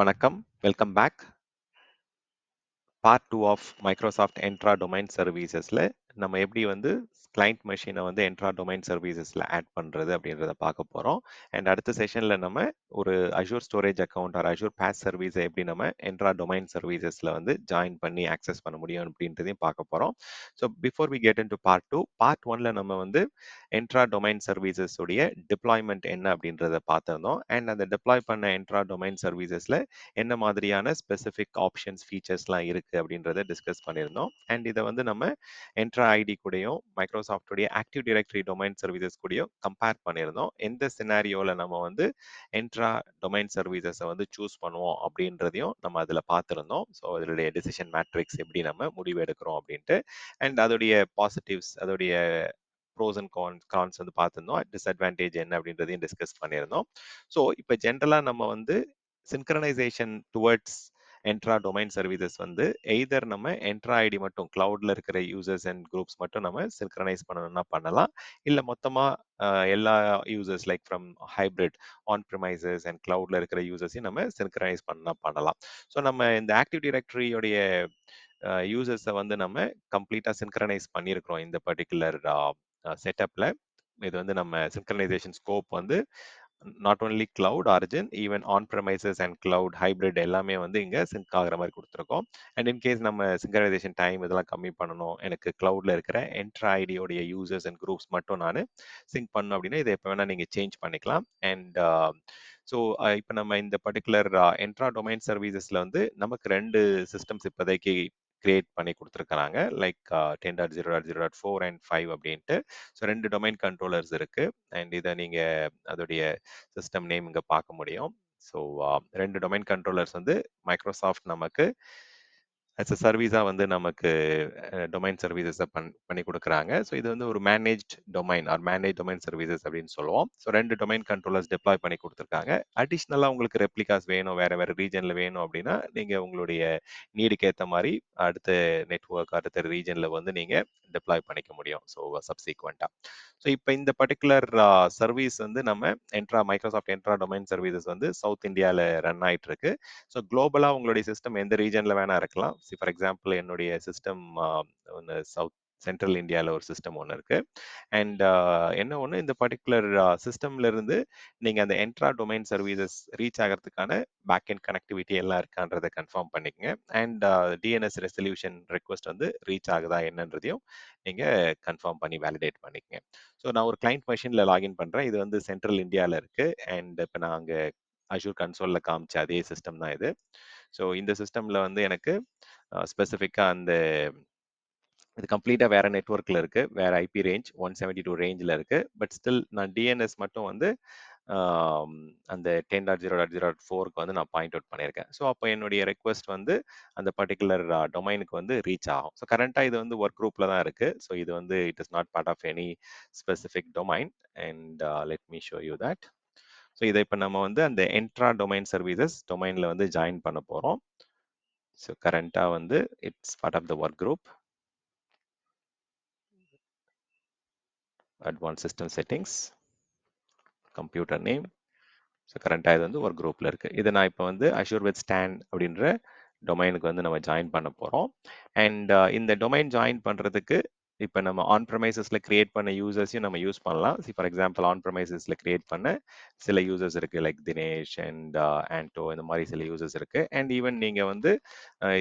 வணக்கம். Welcome back. Part 2 of Microsoft Entra domain சர்வீசஸ்ல நம்ம எப்படி வந்து கிளைண்ட் மெஷினை வந்து என்ட்ரா டொமைன் சர்வீசஸ்ல ஆட் பண்றது அப்படின்றத பார்க்க போறோம். அண்ட் அடுத்த செஷன்ல நம்ம ஒரு Azure storage account or Azure base சர்வீஸை எப்படி நம்ம என்ட்ரா டொமைன் சர்வீசஸ்ல வந்து ஜாயின் பண்ணி ஆக்சஸ் பண்ண முடியும் அப்படின்றதையும் பார்க்க போறோம். So before we get into part 1ல நம்ம வந்து என்ட்ரா டொமைன் சர்வீசஸ் உடைய டிப்ளாய்மெண்ட் என்ன அப்படின்றத பார்த்திருந்தோம். அண்ட் அந்த டிப்ளாய் பண்ண என்ட்ரா டொமைன் சர்வீசஸ்ல என்ன மாதிரியான ஸ்பெசிஃபிக் ஆப்ஷன்ஸ் ஃபீச்சர்ஸ்லாம் இருக்குது அப்படின்றத டிஸ்கஸ் பண்ணியிருந்தோம். அண்ட் இதை வந்து நம்ம என்ட்ரா ஐடி கூடயும் மைக்ரோசாஃப்டுடைய ஆக்டிவ் டைரக்டரி டொமைன் சர்வீசஸ் கூடயும் கம்பேர் பண்ணியிருந்தோம். எந்த சினாரியோவில் நம்ம வந்து என்ட்ரா டொமைன் சர்வீசஸை வந்து சூஸ் பண்ணுவோம் அப்படின்றதையும் நம்ம அதில் பார்த்துருந்தோம். ஸோ அதனுடைய டெசிஷன் மேட்ரிக்ஸ் எப்படி நம்ம முடிவு எடுக்கிறோம் அப்படின்ட்டு அண்ட் அதோடைய பாசிட்டிவ்ஸ் அதோடைய ப்ரோஸ் அண்ட் கான்ஸ் வந்து பார்த்துருந்தோம். டிஸ்அட்வான்டேஜ் என்ன அப்படின்றதையும் டிஸ்கஸ் பண்ணியிருந்தோம். ஸோ இப்போ ஜென்ரலாக நம்ம வந்து சின்க்ரனைசேஷன் டுவர்ட்ஸ் என்ட்ரா டொமைன் சர்வீசஸ் வந்து எய்தர் நம்ம என்ட்ரா ஐடி மட்டும் கிளவுட்ல இருக்கிற யூசர்ஸ் அண்ட் குரூப்ஸ் மட்டும் நம்ம சின்க்ரனைஸ் பண்ணணும்னா பண்ணலாம். இல்லை மொத்தமாக எல்லா users like from hybrid on premises and கிளவுட்ல இருக்கிற யூசர்ஸையும் நம்ம சின்க்ரனைஸ் பண்ணலாம். ஸோ நம்ம இந்த ஆக்டிவ் டைரக்டரியோடைய யூசர்ஸை வந்து நம்ம கம்ப்ளீட்டாக சின்க்ரனைஸ் பண்ணியிருக்கிறோம் இந்த பர்டிகுலர் செட்டப்ல. இது வந்து நம்ம சின்க்ரனைசேஷன் ஸ்கோப் வந்து not only cloud origin even on premises and cloud hybrid எல்லாமே வந்து இங்கே சிங்க் ஆகிற மாதிரி கொடுத்துருக்கோம். அண்ட் இன்கேஸ் நம்ம சிங்க்ரனைசேஷன் டைம் இதெல்லாம் கம்மி பண்ணணும், எனக்கு கிளவுட்ல இருக்கிற என்ட்ரா ஐடியோடைய யூசர்ஸ் அண்ட் குரூப்ஸ் மட்டும் நான் சிங்க் பண்ணணும் அப்படின்னா இதை எப்போ வேணால் நீங்கள் சேஞ்ச் பண்ணிக்கலாம். அண்ட் ஸோ இப்போ நம்ம இந்த பர்டிகுலர் என்ட்ரா டொமைன் சர்வீசஸில் வந்து நமக்கு 2 சிஸ்டம்ஸ் இப்போதைக்கு கிரியேட் பண்ணி கொடுத்துருக்காங்க லைக் 10.0.0.4 அண்ட் 5 அப்படின்ட்டு. ஸோ 2 டொமைன் கண்ட்ரோலர்ஸ் இருக்கு. அண்ட் இதை நீங்க அதோடைய சிஸ்டம் நேம் இங்க பார்க்க முடியும். ஸோ 2 டொமைன் கண்ட்ரோலர்ஸ் வந்து மைக்ரோசாஃப்ட் நமக்கு அஸ் அ சர்வீஸா வந்து நமக்கு டொமைன் சர்வீசஸை பண்ணி கொடுக்குறாங்க. ஸோ இது வந்து ஒரு managed domain or manage domain services அப்படின்னு சொல்லுவோம். ஸோ 2 டொமைன் கண்ட்ரோலர்ஸ் டிப்ளாய் பண்ணி கொடுத்துருக்காங்க. அடிஷ்னலாக உங்களுக்கு ரெப்ளிகாஸ் வேணும், வேற வேற ரீஜன்ல வேணும் அப்படின்னா நீங்க உங்களுடைய நீடுக்கு ஏற்ற மாதிரி அடுத்த நெட்வொர்க் அடுத்த ரீஜன்ல வந்து நீங்க டிப்ளாய் பண்ணிக்க முடியும். ஸோ சப்சீக்வெண்டா. ஸோ இப்போ இந்த பர்டிகுலர் சர்வீஸ் வந்து நம்ம மைக்ரோசாஃப்ட் என்ட்ரா டொமைன் சர்வீசஸ் வந்து சவுத் இந்தியாவில் ரன் ஆயிட்டு இருக்கு. ஸோ குளோபலாக உங்களுடைய சிஸ்டம் எந்த ரீஜனில் வேணா இருக்கலாம். ஃபார் எக்ஸாம்பிள் என்னுடைய சிஸ்டம் ஒன்று சவுத் சென்ட்ரல் இந்தியாவில் ஒரு சிஸ்டம் ஒன்று இருக்கு. அண்ட் என்ன ஒன்று இந்த பர்டிகுலர் சிஸ்டம்ல இருந்து நீங்கள் அந்த என்ட்ரா டொமைன் சர்வீசஸ் ரீச் ஆகிறதுக்கான பேக் அண்ட் கனெக்டிவிட்டி எல்லாம் இருக்கான்றதை கன்ஃபார்ம் பண்ணிக்கங்க. அண்ட் டிஎன்எஸ் ரெசல்யூஷன் ரெக்வஸ்ட் வந்து ரீச் ஆகுதா என்னன்றதையும் நீங்கள் கன்ஃபார்ம் பண்ணி வேலிடேட் பண்ணிக்கங்க. ஸோ நான் ஒரு கிளைண்ட் மெஷினில் லாகின் பண்ணுறேன். இது வந்து சென்ட்ரல் இந்தியாவில் இருக்கு. அண்ட் இப்போ நான் அங்கே அஷூர் கன்சோலில் காமிச்ச அதே சிஸ்டம் தான் இது. ஸோ இந்த சிஸ்டமில் வந்து எனக்கு ஸ்பெசிஃபிக்காக அந்த இது கம்ப்ளீட்டாக வேற நெட்ஒர்க்கில் இருக்கு, வேற ஐபி ரேஞ்ச் 172 ரேஞ்சில் இருக்கு. பட் ஸ்டில் நான் டிஎன்எஸ் மட்டும் வந்து அந்த 10.0.0.4க்கு வந்து நான் பாயிண்ட் அவுட் பண்ணியிருக்கேன். ஸோ அப்போ என்னுடைய ரெக்வஸ்ட் வந்து அந்த பர்டிகுலர் டொமைனுக்கு வந்து ரீச் ஆகும். ஸோ கரண்ட்டாக இது வந்து ஒர்க் குரூப்பில் தான் இருக்கு. ஸோ இது வந்து it is not part of any specific domain. And let me show you that. So இதை இப்போ நம்ம வந்து அந்த என்ட்ரா டொமைன் சர்வீசஸ் டொமைனில் வந்து ஜாயின் பண்ண போகிறோம். ஸோ கரண்ட்டாக வந்து it's part of the work group. Advance system settings, computer name. So கரண்ட்டாக இது வந்து ஒரு குரூப்பில் இருக்குது. இதை நான் இப்போ வந்து அஷூர் வித் ஸ்டாண்ட் அப்படின்ற டொமைனுக்கு வந்து நம்ம ஜாயின் பண்ண போகிறோம். அண்ட் இந்த டொமைன் ஜாயின் பண்ணுறதுக்கு இப்போ நம்ம ஆன் ப்ரமைசஸில் கிரியேட் பண்ண யூசர்ஸையும் நம்ம யூஸ் பண்ணலாம். ஃபார் எக்ஸாம்பிள் ஆன் ப்ரமைசஸில் கிரியேட் பண்ண சில யூசர்ஸ் இருக்குது லைக் தினேஷ் அண்ட் ஆண்டோ, இந்த மாதிரி சில யூசர்ஸ் இருக்குது. அண்ட் ஈவன் நீங்கள் வந்து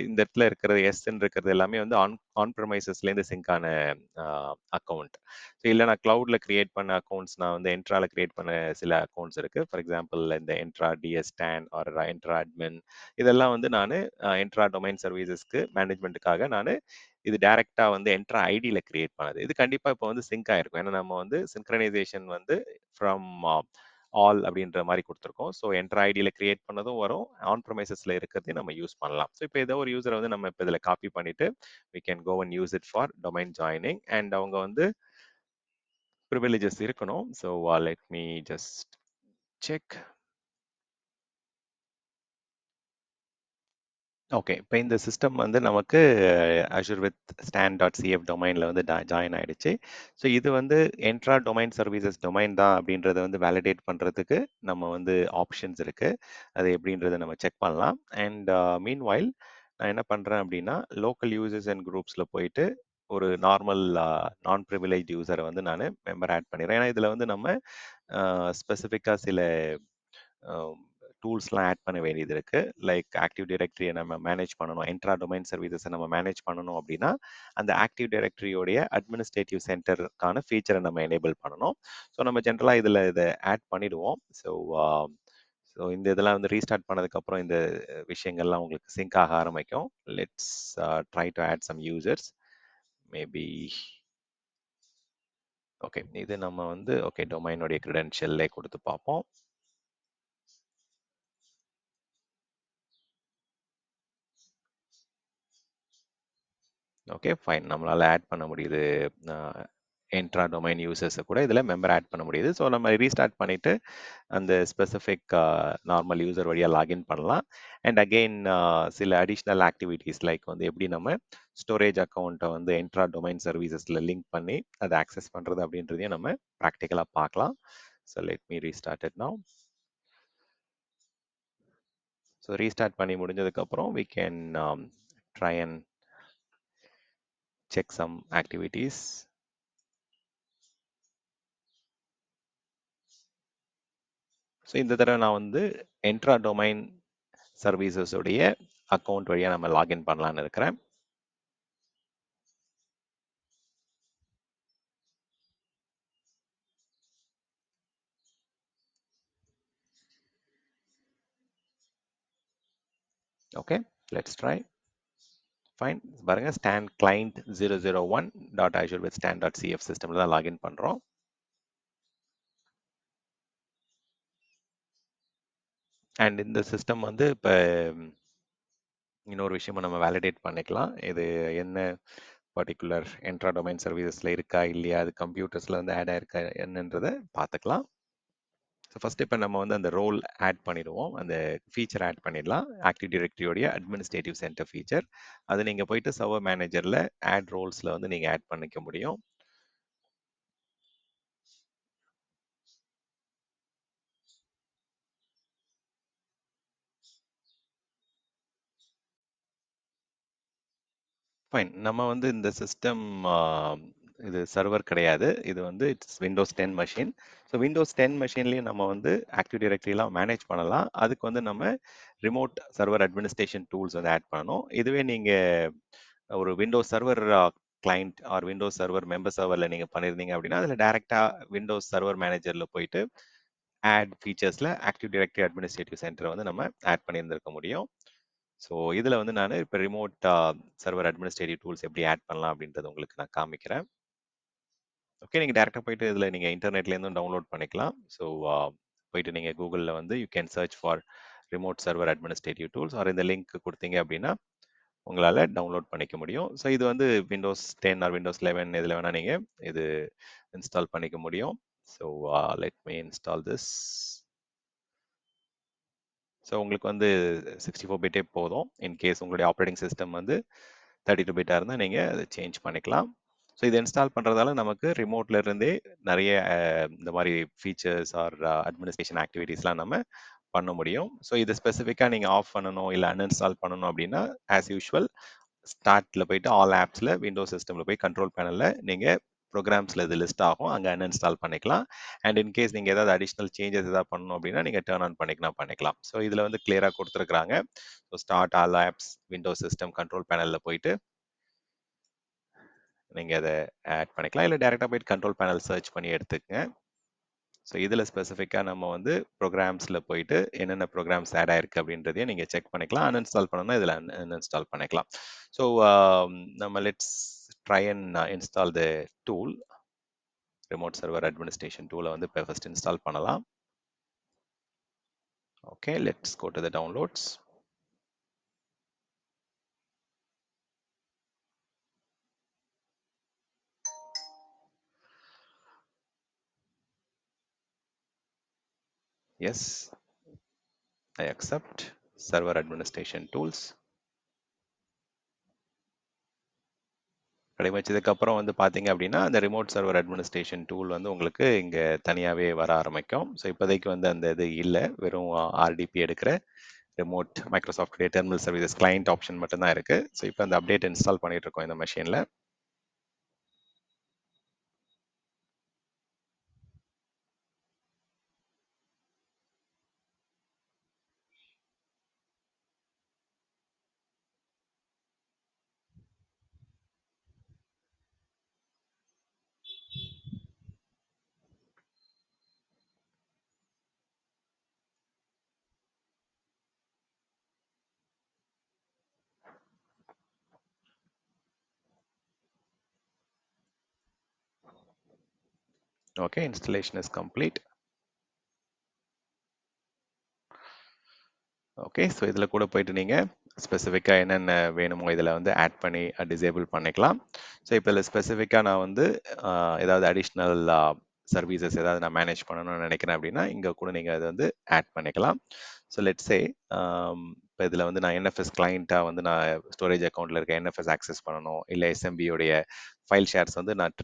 இந்த இடத்துல இருக்கிறது எஸ்ன்னு இருக்கிறது எல்லாமே வந்து ஆன் ப்ரமைசஸ்லேருந்து சிங்கான அக்கௌண்ட். ஸோ இல்லை நான் க்ளவுடில் கிரியேட் பண்ண அக்கௌண்ட்ஸ், நான் வந்து என்ட்ராவில் கிரியேட் பண்ண சில அக்கௌண்ட்ஸ் இருக்குது. ஃபார் எக்ஸாம்பிள் இந்த என்ட்ரா டிஎஸ் ஸ்டான் ஆர் என்ட்ரா அட்மின், இதெல்லாம் வந்து நான் என்ட்ரா டொமைன் சர்வீசஸ்க்கு மேனேஜ்மெண்ட்டுக்காக நான் இது டைரக்டா வந்து என்ட்ரா ஐடியில கிரியேட் பண்ணது. இது கண்டிப்பா இப்போ வந்து சிங்க் ஆயிருக்கும். ஏன்னா நம்ம வந்து சின்க்ரனைசேஷன் வந்து ஃப்ரம் ஆல் அப்படின்ற மாதிரி கொடுத்துருக்கோம். ஸோ என்ட்ரா ஐடியில கிரியேட் பண்ணதும் வரும், ஆன் ப்ரமைசஸ்ல இருக்கிறதையும் நம்ம யூஸ் பண்ணலாம். ஸோ இப்போ ஏதோ ஒரு யூசரை வந்து நம்ம இப்போ இதில் காப்பி பண்ணிட்டு we can go and use it for domain joining. And அவங்க வந்து ப்ரிவிலேஜஸ் இருக்கணும். So let me just check. Okay. இப்ப இந்த சிஸ்டம் வந்து நமக்கு Azure வித் stan.cf டொமைன்ல வந்து ஜாயின் ஆயிடுச்சு. ஸோ இது வந்து என்ட்ரா டொமைன் சர்வீசஸ் டொமைன் தான் அப்படின்றத வந்து வேலிடேட் பண்றதுக்கு நம்ம வந்து ஆப்ஷன்ஸ் இருக்கு. அது எப்படின்றத நம்ம செக் பண்ணலாம். அண்ட் மீன்வைல் நான் என்ன பண்றேன் அப்படின்னா, லோக்கல் யூசர்ஸ் அண்ட் குரூப்ஸ்ல போயிட்டு ஒரு நார்மல் நான் ப்ரிவிலேஜ் யூசரை வந்து நான் மெம்பர் ஆட் பண்ணிடுறேன். ஏன்னா இதுல வந்து நம்ம ஸ்பெசிஃபிக்கா சில டூல்ஸ்லாம் ஆட் பண்ண வேண்டியது இருக்கு. லைக் ஆக்டிவ் டைரக்டரியை நம்ம மேனேஜ் பண்ணணும். என்ட்ரா டொமைன் சர்வீசஸை நம்ம மேனேஜ் பண்ணணும் அப்படின்னா, அந்த ஆக்டிவ் டைரக்டரியோடைய அட்மினிஸ்ட்ரேட்டிவ் சென்டருக்கான ஃபீச்சரை நம்ம எனேபிள் பண்ணணும். ஸோ நம்ம ஜென்ரலாக இதை ஆட் பண்ணிடுவோம். ஸோ இந்த இதெல்லாம் வந்து ரீஸ்டார்ட் பண்ணதுக்கப்புறம் இந்த விஷயங்கள்லாம் உங்களுக்கு சிங்க் ஆக ஆரம்பிக்கும். Let's try to add some users. Maybe okay. இது நம்ம வந்து ஓகே டொமைனுடைய கிரெடென்ஷியல்லே கொடுத்து பார்ப்போம். Okay fine. நம்மளால ஆட் பண்ண முடியுது. என்ட்ரா டொமைன் யூசர்ஸை கூட இதில் மெம்பர் ஆட் பண்ண முடியுது. ஸோ நம்ம ரீஸ்டார்ட் பண்ணிவிட்டு அந்த ஸ்பெசிஃபிக் நார்மல் யூசர் வழியாக லாகின் பண்ணலாம். அண்ட் அகெயின் சில அடிஷ்னல் ஆக்டிவிட்டீஸ் லைக் வந்து எப்படி நம்ம ஸ்டோரேஜ் அக்கௌண்ட்டை வந்து என்ட்ரா டொமைன் சர்வீசஸில் லிங்க் பண்ணி அதை ஆக்சஸ் பண்ணுறது அப்படின்றதையும் நம்ம ப்ராக்டிக்கலாக பார்க்கலாம். So let me restart it now. So restart பண்ணி முடிஞ்சதுக்கப்புறம் we can try and check some activities. So இந்த தடவை நான் வந்து என்ட்ரா டொமைன் சர்வீசஸ் உடைய அக்கௌண்ட் வழியாக நம்ம லாகின் பண்ணலான்னு இருக்கிறேன். Okay let's try. ஃபைன் பாருங்க stand client 001.azure with stan.cf சிஸ்டம்ல தான் லாகின் பண்ணுறோம். அண்ட் இந்த சிஸ்டம் வந்து இப்போ இன்னொரு விஷயமா நம்ம வேலிடேட் பண்ணிக்கலாம். இது என்ன பர்டிகுலர் என்ட்ரா டொமைன் சர்வீசஸில் இருக்கா இல்லையா, அது கம்ப்யூட்டர்ஸில் வந்து ஆட் ஆயிருக்கா என்னன்றதை பார்த்துக்கலாம். ஸோ ஃபர்ஸ்ட் இப்போ நம்ம வந்து அந்த ரோல் ஆட் பண்ணிடுவோம். அந்த ஃபீச்சர் ஆட் பண்ணிடலாம். ஆக்டிவ் டைரக்டரியோடைய அட்மினிஸ்ட்ரேட்டிவ் சென்டர் ஃபீச்சர். அது நீங்கள் போயிட்டு சர்வர் மேனேஜரில் ஆட் ரோல்ஸில் வந்து நீங்கள் ஆட் பண்ணிக்க முடியும். ஃபைன். நம்ம வந்து இந்த சிஸ்டம் இது சர்வர் கிடையாது. இது வந்து it's Windows 10 machine. So Windows 10 மெஷின்லேயும் நம்ம வந்து ஆக்டிவ் டைரக்டரிலாம் மேனேஜ் பண்ணலாம். அதுக்கு வந்து நம்ம ரிமோட் சர்வர் அட்மினிஸ்ட்ரேஷன் டூல்ஸ் வந்து ஆட் பண்ணணும். இதுவே நீங்கள் ஒரு Windows server client or Windows server member சர்வரில் நீங்கள் பண்ணியிருந்தீங்க அப்படின்னா அதில் டேரெக்டாக விண்டோஸ் சர்வர் மேனேஜரில் போயிட்டு ஆட் ஃபீச்சர்ஸில் ஆக்டிவ் டைரக்டரி அட்மினிஸ்ட்ரேட்டிவ் சென்டரை வந்து நம்ம ஆட் பண்ணியிருந்திருக்க முடியும். ஸோ இதில் வந்து நான் இப்போ ரிமோட் சர்வர் அட்மினிஸ்ட்ரேட்டிவ் டூல்ஸ் எப்படி ஆட் பண்ணலாம் அப்படின்றத உங்களுக்கு நான் காமிக்கிறேன். ஓகே நீங்கள் டேரெக்டாக போயிட்டு இதில் நீங்கள் இன்டர்நெட்லேருந்தும் டவுன்லோட் பண்ணிக்கலாம். ஸோ போயிட்டு நீங்கள் கூகுளில் வந்து you can search for remote server administrative tools or இந்த லிங்க் கொடுத்தீங்க அப்படின்னா உங்களால் டவுன்லோட் பண்ணிக்க முடியும். ஸோ இது வந்து விண்டோஸ் 10 ஆர் விண்டோஸ் 11 இதில் வேணால் நீங்கள் இது இன்ஸ்டால் பண்ணிக்க முடியும். So let me install this. So உங்களுக்கு வந்து 64 பிட்டே போதும். இன்கேஸ் உங்களுடைய ஆப்ரேட்டிங் சிஸ்டம் வந்து 32 பிட்டாக இருந்தால் நீங்கள் அதை சேஞ்ச் பண்ணிக்கலாம். ஸோ இதை இன்ஸ்டால் பண்ணுறதால நமக்கு ரிமோட்ல இருந்தே நிறைய இந்த மாதிரி ஃபீச்சர்ஸ் ஆர் அட்மினிஸ்ட்ரேஷன் ஆக்டிவிட்டீஸ்லாம் நம்ம பண்ண முடியும். ஸோ இதை ஸ்பெசிஃபிக்காக நீங்கள் ஆஃப் பண்ணணும் இல்லை அன்இன்ஸ்டால் பண்ணணும் அப்படின்னா ஆஸ் யூஷுவல் ஸ்டார்ட்ல போயிட்டு ஆல் ஆப்ஸில் விண்டோஸ் சிஸ்டமில் போய் கண்ட்ரோல் பேனலில் நீங்கள் ப்ரோக்ராம்ஸில் இது லிஸ்ட் ஆகும். அங்கே அன்இன்ஸ்டால் பண்ணிக்கலாம். அண்ட் இன்கேஸ் நீங்கள் ஏதாவது அடிஷ்னல் சேஞ்சஸ் ஏதாவது பண்ணணும் அப்படின்னா நீங்கள் டர்ன் ஆன் பண்ணிக்கலாம். ஸோ இதில் வந்து கிளியராக கொடுத்துருக்குறாங்க. So start all apps Windows system control பேனலில் போயிட்டு நீங்கள் அதை ஆட் பண்ணிக்கலாம். இல்லை டேரெக்டாக போயிட்டு கண்ட்ரோல் பேனல் சர்ச் பண்ணி எடுத்துக்கங்க. ஸோ இதில் ஸ்பெசிஃபிக்காக நம்ம வந்து ப்ரோக்ராம்ஸில் போயிட்டு என்னென்ன ப்ரோக்ராம்ஸ் ஆட் ஆயிருக்கு அப்படின்றதையும் நீங்கள் செக் பண்ணிக்கலாம். அன்இன்ஸ்டால் பண்ணணும்னா இதில் அன்இன்ஸ்டால் பண்ணிக்கலாம். ஸோ நம்ம let's try and install the tool. Remote server administration டூலை வந்து இப்போ ஃபர்ஸ்ட் இன்ஸ்டால் பண்ணலாம். Okay let's go to the downloads. Yes, I accept server administration tools. வச்சதுக்கப்புறம் வந்து பார்த்தீங்க அப்படின்னா, அந்த ரிமோட் சர்வர் அட்மினிஸ்ட்ரேஷன் டூல் வந்து உங்களுக்கு இங்க தனியாவே வர ஆரம்பிக்கும். ஸோ இப்போதைக்கு வந்து அந்த இது இல்ல. வெறும் ஆர்டிபி எடுக்கிற remote Microsoft terminal services client option மட்டும் தான் இருக்கு. ஸோ இப்போ அந்த அப்டேட் இன்ஸ்டால் பண்ணிட்டு இருக்கோம் இந்த மெஷின்ல. Okay, installation is complete. Okay, so இதில் கூட போயிட்டு நீங்கள் ஸ்பெசிஃபிக்காக என்னென்ன வேணுமோ இதில் வந்து ஆட் பண்ணி டிசேபிள் பண்ணிக்கலாம். ஸோ இப்போ இதில் ஸ்பெசிஃபிக்காக நான் வந்து ஏதாவது அடிஷ்னல் சர்வீசஸ் ஏதாவது நான் மேனேஜ் பண்ணணும்னு நினைக்கிறேன் அப்படின்னா இங்கே கூட நீங்கள் அதை வந்து ஆட் பண்ணிக்கலாம். ஸோ லெட்ஸே இப்போ இதில் வந்து நான் என்எஃப்எஸ் கிளைண்ட்டாக வந்து நான் ஸ்டோரேஜ் அக்கௌண்ட்டில் இருக்க என்எஃப்எஸ் ஆக்சஸ் பண்ணணும், இல்லை எஸ்எம்பியோடைய ஃபைல் ஷேர்ஸ் வந்து நான்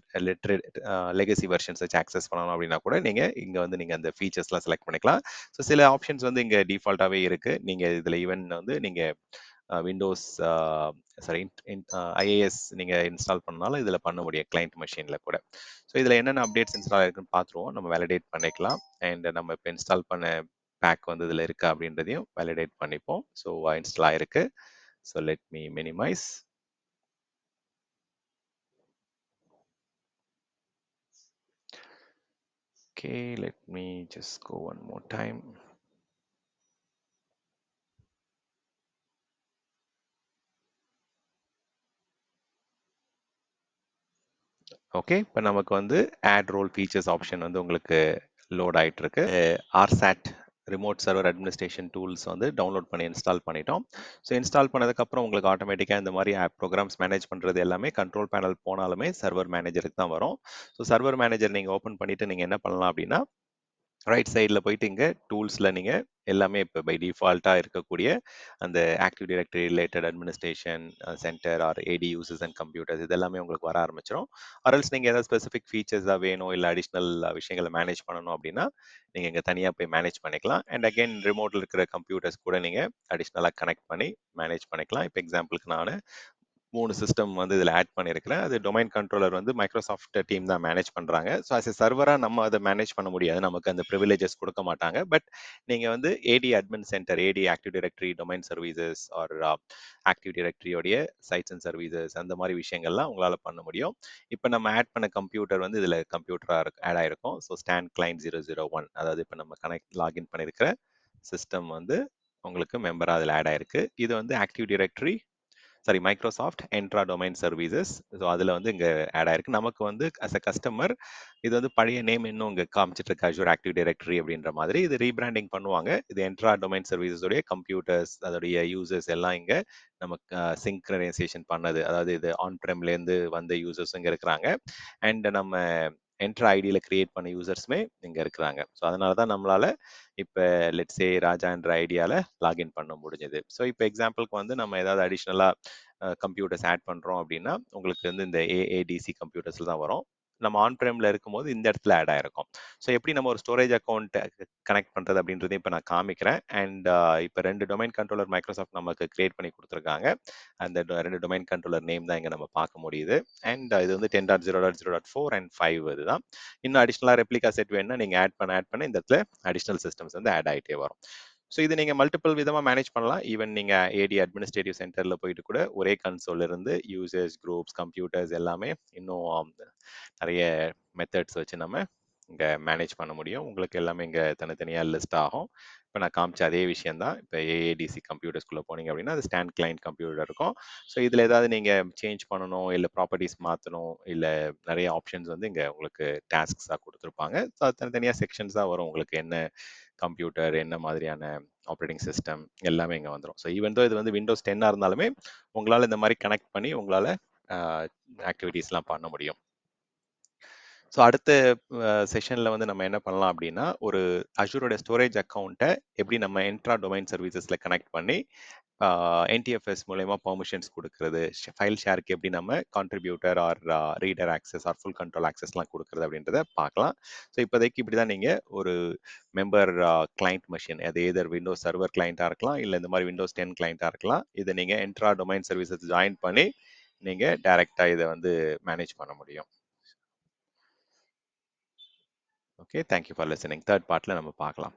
லெகசி வெர்ஷன்ஸ் வச்சு ஆக்சஸ் பண்ணணும் அப்படின்னா கூட நீங்கள் இங்கே வந்து நீங்கள் அந்த ஃபீச்சர்ஸ்லாம் செலக்ட் பண்ணிக்கலாம். ஸோ சில ஆப்ஷன்ஸ் வந்து இங்கே டிஃபால்ட்டாகவே இருக்குது. நீங்கள் இதில் ஈவன் வந்து நீங்கள் விண்டோஸ் சாரி ஐஏஎஸ் நீங்கள் இன்ஸ்டால் பண்ணாலும் இதில் பண்ண முடியும் கிளைண்ட் மெஷினில் கூட. ஸோ இதில் என்னென்ன அப்டேட்ஸ் இன்ஸ்டால் ஆயிருக்குன்னு பார்த்துருவோம். நம்ம வேலிடேட் பண்ணிக்கலாம். அண்ட் நம்ம இப்போ இன்ஸ்டால் பண்ண பேக் வந்து இதில் இருக்கா அப்படின்றதையும் வேலிடேட் பண்ணிப்போம். ஸோ இன்ஸ்டால் ஆயிருக்கு. So let me minimize. Okay, let me just go one more time. Okay, இப்போ நமக்கு வந்து ஆட் ரோல் ஃபீச்சர்ஸ் ஆப்ஷன் வந்து உங்களுக்கு லோட் ஆயிட்டு இருக்கு. ஆர்சாட் ரிமோட் சர்வர் அட்மினிஸ்ட்ரேஷன் டூல்ஸ் வந்து டவுன்லோட் பண்ணி இன்ஸ்டால் பண்ணிட்டோம். ஸோ இன்ஸ்டால் பண்ணதுக்கப்புறம் உங்களுக்கு ஆட்டோமேட்டிக்காக இந்த மாதிரி ஆப் ப்ரோக்ராம்ஸ் மேனேஜ் பண்ணுறது எல்லாமே கண்ட்ரோல் பேனல் போனாலுமே சர்வர் மேனேஜருக்கு தான் வரும். ஸோ சர்வர் மேனேஜர் நீங்கள் ஓப்பன் பண்ணிவிட்டு நீங்கள் என்ன பண்ணலாம் அப்படின்னா ரைட் சைடில் போயிட்டு இங்கே டூல்ஸில் நீங்கள் எல்லாமே இப்போ பை டிஃபால்ட்டாக இருக்கக்கூடிய அந்த active directory related administration centre or AD யூசஸ் அண்ட் கம்ப்யூட்டர்ஸ் இது எல்லாமே உங்களுக்கு வர ஆரம்பிச்சிடும். அரல்ஸ் நீங்கள் ஏதாவது ஸ்பெசிஃபிக் ஃபீச்சர்ஸ் தான் வேணும் இல்லை அடிஷ்னல் விஷயங்களை மேனேஜ் பண்ணணும் அப்படின்னா நீங்கள் இங்கே தனியாக போய் மேனேஜ் பண்ணிக்கலாம். அண்ட் அகைன் ரிமோட்டில் இருக்கிற கம்ப்யூட்டர்ஸ் கூட நீங்கள் அடிஷ்னலாக கனெக்ட் பண்ணி மேனேஜ் பண்ணிக்கலாம். இப்போ எக்ஸாம்பிளுக்கு நான் 3 சிஸ்டம் வந்து இதில் ஆட் பண்ணியிருக்கிறேன். அது டொமைன் கண்ட்ரோலர் வந்து மைக்ரோசாஃப்ட் டீம் தான் மேனேஜ் பண்ணுறாங்க. ஸோ அஸ் எ சர்வராக நம்ம அதை மேனேஜ் பண்ண முடியாது, நமக்கு அந்த ப்ரிவிலேஜஸ் கொடுக்க மாட்டாங்க. பட் நீங்கள் வந்து AD admin center, AD active directory domain services or active டைரக்டரியோடைய சைட்ஸ் அண்ட் சர்வீசஸ் அந்த மாதிரி விஷயங்கள்லாம் உங்களால் பண்ண முடியும். இப்போ நம்ம ஆட் பண்ண கம்ப்யூட்டர் வந்து இதில் கம்ப்யூட்டராக ஆட் ஆயிருக்கும். ஸோ ஸ்டாண்ட் கிளைண்ட் 001, அதாவது இப்போ நம்ம லாகின் பண்ணியிருக்கிற சிஸ்டம் வந்து உங்களுக்கு மெம்பராக அதில் ஆட் ஆயிருக்கு. இது வந்து active directory sorry Microsoft Entra domain services. So அதில் வந்து இங்கே ஆட் ஆயிருக்கு. நமக்கு வந்து அஸ் அ கஸ்டமர் இது வந்து பழைய நேம் இன்னும் இங்கே காமிச்சிட்டு இருக்கு, அஜூர் ஆக்டிவ் டைரக்டரி அப்படின்ற மாதிரி. இது ரீபிராண்டிங் பண்ணுவாங்க. இது என்ட்ரா டொமைன் சர்வீசஸோடைய கம்ப்யூட்டர்ஸ் அதோடைய யூசர்ஸ் எல்லாம் இங்கே நமக்கு சிங்க்ரனைசேஷன் பண்ணது, அதாவது இது ஆன் ப்ரெம்லேருந்து வந்த யூசர்ஸ் இங்கே இருக்கிறாங்க. அண்ட் நம்ம என்ட்ரா ஐடியில் கிரியேட் பண்ண யூசர்ஸுமே இங்கே இருக்கிறாங்க. ஸோ அதனால தான் நம்மளால இப்போ லெட்ஸே ராஜா என்ற ஐடியாவில் லாகின் பண்ண முடிஞ்சது. ஸோ இப்போ எக்ஸாம்பிளுக்கு வந்து நம்ம ஏதாவது அடிஷ்னலாக கம்ப்யூட்டர்ஸ் ஆட் பண்ணுறோம் அப்படின்னா உங்களுக்கு வந்து இந்த ஏஏடிசி கம்ப்யூட்டர்ஸில் தான் வரும். நம்ம ஆன் ப்ரைமில் இருக்கும்போது இந்த இடத்துல ஆட் ஆயிருக்கும். ஸோ எப்படி நம்ம ஒரு ஸ்டோரேஜ் அக்கௌண்ட் கனெக்ட் பண்ணுறது அப்படின்றதையும் இப்போ நான் காமிக்கிறேன். அண்ட் இப்போ 2 டொமைன் கண்ட்ரோலர் மைக்ரோசாஃப்ட் நமக்கு கிரியேட் பண்ணி கொடுத்துருக்காங்க. அந்த 2 டொமைன் கண்ட்ரோலர் நேம் தான் இங்கே நம்ம பார்க்க முடியுது. அண்ட் இது வந்து 10.0.0.4 அண்ட் 5 இதுதான். இன்னும் அடிஷ்னலாக ரெப்ளிகா செட் வேணும்னா நீங்கள் ஆட் பண்ண இந்த இடத்துல அடிஷ்னல் சிஸ்டம்ஸ் வந்து ஆட் ஆகிட்டே வரும். ஸோ இது நீங்கள் மல்டிபிள் விதமாக மேனேஜ் பண்ணலாம். ஈவன் நீங்கள் ஏடி அட்மினிஸ்ட்ரேட்டிவ் சென்டரில் போயிட்டு கூட ஒரே கன்சோல் இருந்து யூசர்ஸ் குரூப்ஸ் கம்ப்யூட்டர்ஸ் எல்லாமே இன்னும் நிறைய மெத்தட்ஸ் வச்சு நம்ம இங்கே மேனேஜ் பண்ண முடியும். உங்களுக்கு எல்லாமே இங்கே தனித்தனியாக லிஸ்ட் ஆகும். இப்போ நான் காமிச்ச அதே விஷயம் தான். இப்போ ஏஏடிசி கம்ப்யூட்டர்ஸ்குள்ளே போனீங்க அப்படின்னா அது ஸ்டாண்ட் கிளைண்ட் கம்ப்யூட்டர் இருக்கும். ஸோ இதில் ஏதாவது நீங்கள் சேஞ்ச் பண்ணணும், இல்லை ப்ராப்பர்ட்டிஸ் மாற்றணும், இல்லை நிறைய ஆப்ஷன்ஸ் வந்து இங்கே உங்களுக்கு டாஸ்க்ஸாக கொடுத்துருப்பாங்க. ஸோ அது தனித்தனியாக செக்ஷன்ஸாக வரும். உங்களுக்கு என்ன கம்ப்யூட்டர், என்ன மாதிரியான ஆப்ரேட்டிங் சிஸ்டம் எல்லாமே இங்கே வந்துடும். ஸோ ஈவன் தோ இது வந்து விண்டோஸ் 10 இருந்தாலுமே உங்களால் இந்த மாதிரி கனெக்ட் பண்ணி உங்களால் ஆக்டிவிட்டீஸ்லாம் பண்ண முடியும். ஸோ அடுத்த செஷனில் வந்து நம்ம என்ன பண்ணலாம் அப்படின்னா ஒரு அஷூரோட ஸ்டோரேஜ் அக்கௌண்ட்டை எப்படி நம்ம என்ட்ரா டொமைன் சர்வீசஸில் கனெக்ட் பண்ணி என்டிஎஃப்எஸ் மூலயமா பெர்மிஷன்ஸ் கொடுக்கறது, ஃபைல் ஷேருக்கு எப்படி நம்ம contributor or reader access or full control ஆக்சஸ்லாம் கொடுக்கறது அப்படின்றத பார்க்கலாம். ஸோ இப்போதைக்கு இப்படி தான் நீங்கள் ஒரு மெம்பர் கிளைண்ட் மெஷின், அது எதர் விண்டோஸ் சர்வர் கிளைண்ட்டாக இருக்கலாம், இல்லை இந்த மாதிரி விண்டோஸ் 10 கிளைண்ட்டாக இருக்கலாம். இதை நீங்கள் என்ட்ரா டொமைன் சர்வீசஸ் ஜாயின் பண்ணி நீங்கள் டைரெக்டாக இதை வந்து மேனேஜ் பண்ண முடியும். Okay, thank you for listening. Third பார்ட்டில் நம்ம பார்க்கலாம்.